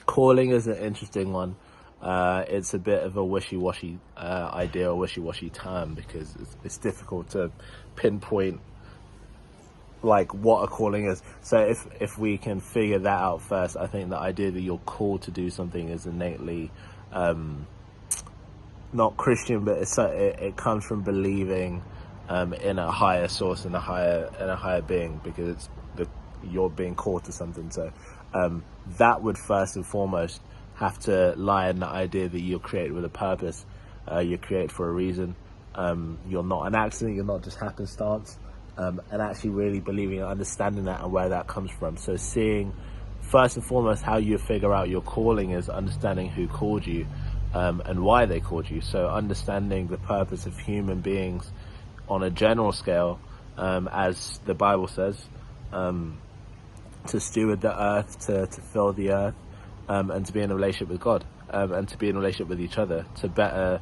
Calling is an interesting one. It's a bit of a wishy-washy idea, a wishy-washy term, because it's difficult to pinpoint like what a calling is. So if we can figure that out first, I think the idea that you're called to do something is innately not Christian, but it comes from believing in a higher source, in a higher being, because you're being called to something. So that would first and foremost have to lie in the idea that you're created with a purpose. You're created for a reason. You're not an accident. You're not just happenstance. And actually really believing and understanding that and where that comes from. So seeing first and foremost how you figure out your calling is understanding who called you and why they called you. So understanding the purpose of human beings on a general scale, as the Bible says, to steward the earth, to fill the earth, and to be in a relationship with God, and to be in a relationship with each other, to better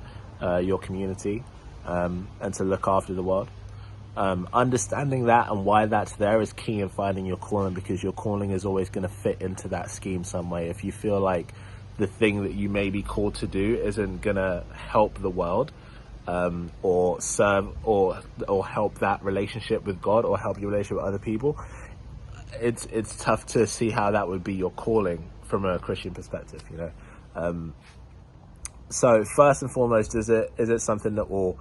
your community, and to look after the world. Understanding that and why that's there is key in finding your calling, because your calling is always going to fit into that scheme some way. If you feel like the thing that you may be called to do isn't going to help the world, or serve or help that relationship with God, or help your relationship with other people, it's tough to see how that would be your calling from a Christian perspective, you know. So first and foremost, is it something that will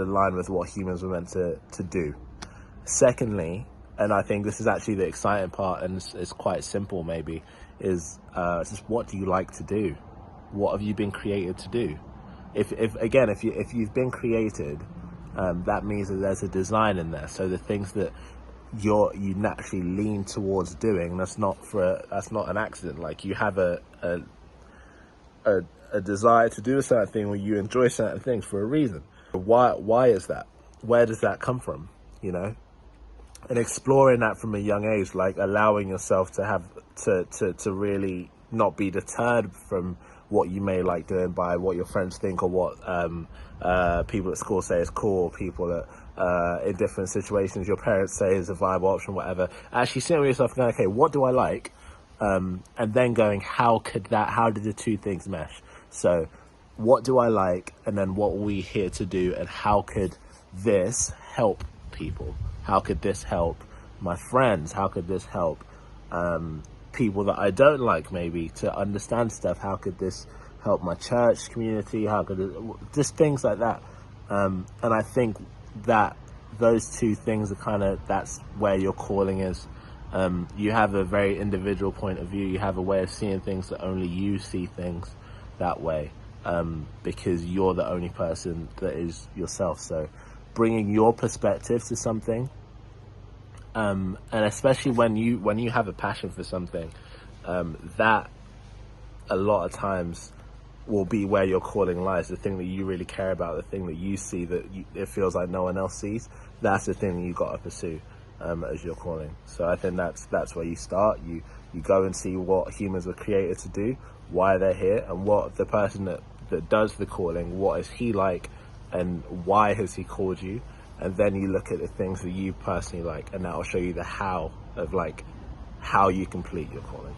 align with what humans were meant to do? Secondly, and I think this is actually the exciting part, and it's quite simple maybe, is just what do you like to do? What have you been created to do? If you've been created, that means that there's a design in there. So the things that you naturally lean towards doing, that's not an accident. Like, you have a desire to do a certain thing, or you enjoy certain things for a reason. Why is that? Where does that come from? You know, and exploring that from a young age, like allowing yourself to have to really not be deterred from what you may like doing by what your friends think, or what people at school say is cool, people that in different situations your parents say is a viable option, whatever. Actually sitting with yourself and going, okay, what do I like? And then going, how did the two things mesh? So what do I like, and then what are we here to do, and how could this help people? How could this help my friends? How could this help people that I don't like, maybe, to understand stuff? How could this help my church community? How could it, just things like that. And I think that those two things are that's where your calling is. You have a very individual point of view. You have a way of seeing things that only you see things that way, because you're the only person that is yourself. So bringing your perspective to something, and especially when you have a passion for something, that a lot of times will be where your calling lies. The thing that you really care about, the thing that you see that it feels like no one else sees, that's the thing that you got to pursue as your calling. So I think that's where you start. You go and see what humans were created to do, why they're here, and what the person that does the calling, what is he like, and why has he called you? And then you look at the things that you personally like, and that will show you the how of, like, how you complete your calling.